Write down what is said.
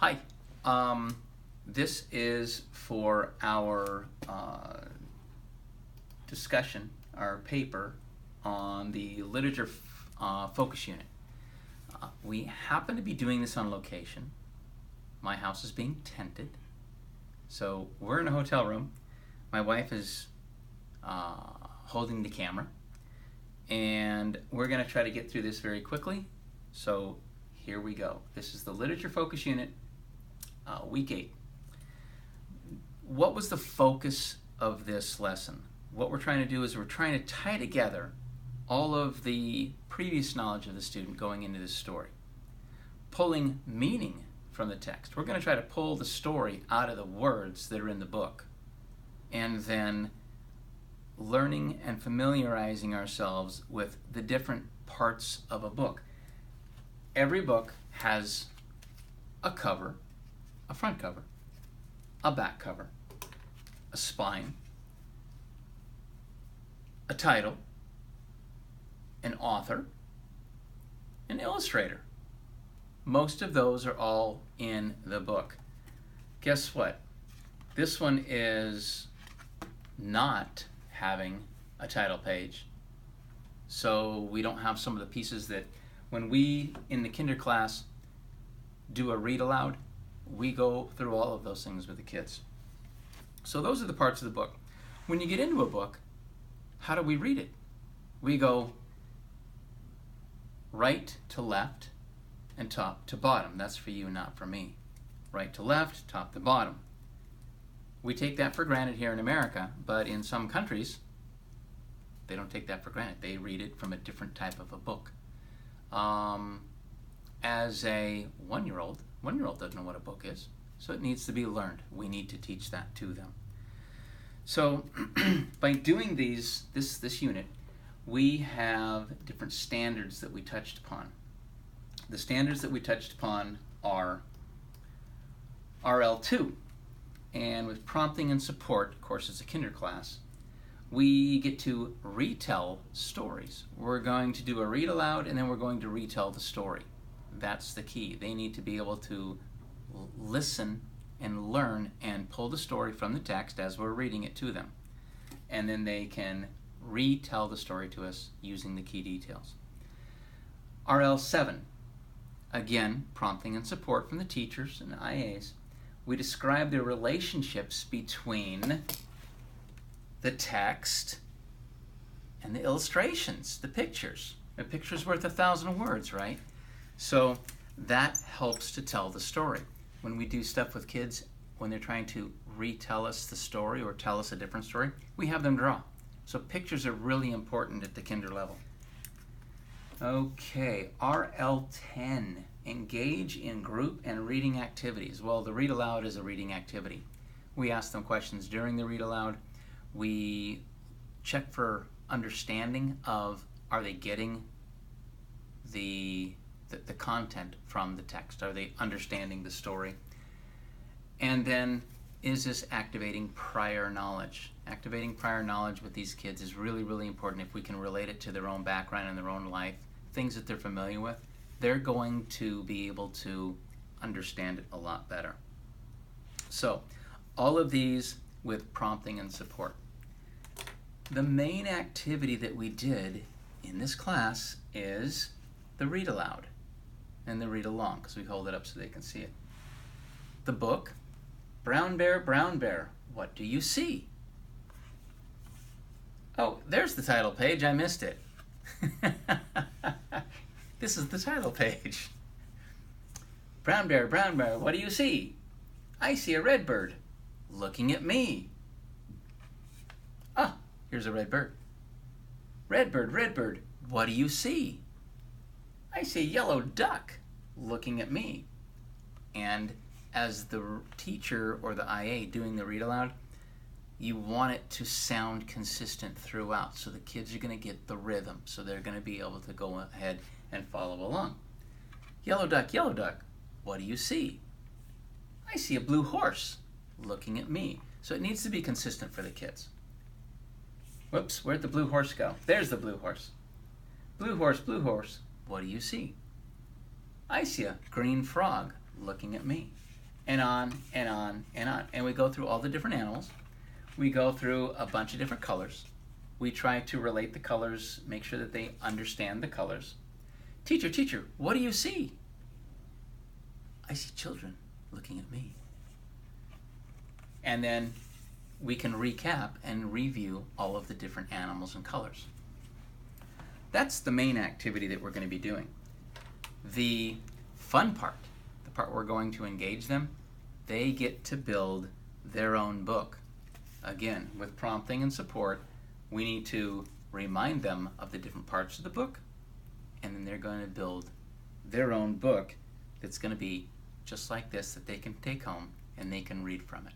Hi. This is for our discussion, our paper on the literature focus unit. We happen to be doing this on location. My house is being tented. So we're in a hotel room. My wife is holding the camera. And we're going to try to get through this very quickly. So here we go. This is the literature focus unit, week 8. What was the focus of this lesson? What we're trying to do is we're trying to tie together all of the previous knowledge of the student going into this story, pulling meaning from the text. We're going to try to pull the story out of the words that are in the book, and then learning and familiarizing ourselves with the different parts of a book. Every book has a cover, a front cover, a back cover, a spine, a title, an author, an illustrator. Most of those are all in the book. Guess what? This one is not having a title page. So we don't have some of the pieces that when we in the kinder class do a read aloud, we go through all of those things with the kids. So those are the parts of the book. When you get into a book, how do we read it? We go right to left and top to bottom. That's for you, not for me. Right to left, top to bottom. We take that for granted here in America, but in some countries, they don't take that for granted. They read it from a different type of a book. As a one-year-old doesn't know what a book is, so it needs to be learned. We need to teach that to them. So by doing this unit, we have different standards that we touched upon. The standards that we touched upon are RL2, and with prompting and support, of course it's a kinder class, we get to retell stories. We're going to do a read aloud and then we're going to retell the story. That's the key. They need to be able to listen and learn and pull the story from the text as we're reading it to them. And then they can retell the story to us using the key details. RL7, again, prompting and support from the teachers and IAs. We describe the relationships between the text and the illustrations, the pictures. A picture's worth 1,000 words, right? So that helps to tell the story. When we do stuff with kids, when they're trying to retell us the story or tell us a different story, we have them draw. So pictures are really important at the kinder level. Okay, RL10, engage in group and reading activities. Well, the read aloud is a reading activity. We ask them questions during the read aloud. We check for understanding of, are they getting the content from the text? Are they understanding the story? And then, is this activating prior knowledge? Activating prior knowledge with these kids is really, really important. If we can relate it to their own background and their own life, things that they're familiar with, they're going to be able to understand it a lot better. So, all of these with prompting and support. The main activity that we did in this class is the read aloud and the read along, because we hold it up so they can see it. The book, brown bear, what do you see? Oh, there's the title page, I missed it. This is the title page. Brown bear, what do you see? I see a red bird looking at me. Ah, here's a red bird. Red bird, what do you see? I see a yellow duck looking at me. And as the teacher or the IA doing the read aloud, you want it to sound consistent throughout, so the kids are going to get the rhythm, so they're going to be able to go ahead and follow along. Yellow duck, what do you see? I see a blue horse looking at me. So it needs to be consistent for the kids. Whoops, where'd the blue horse go? There's the blue horse. Blue horse, what do you see? I see a green frog looking at me. and on and on and on. And we go through all the different animals. We go through a bunch of different colors. We try to relate the colors, make sure that they understand the colors. Teacher, teacher, what do you see? I see children looking at me. And then we can recap and review all of the different animals and colors. That's the main activity that we're going to be doing. The fun part, the part we're going to engage them, they get to build their own book. Again, with prompting and support, we need to remind them of the different parts of the book, and then they're going to build their own book that's going to be just like this, that they can take home and they can read from it.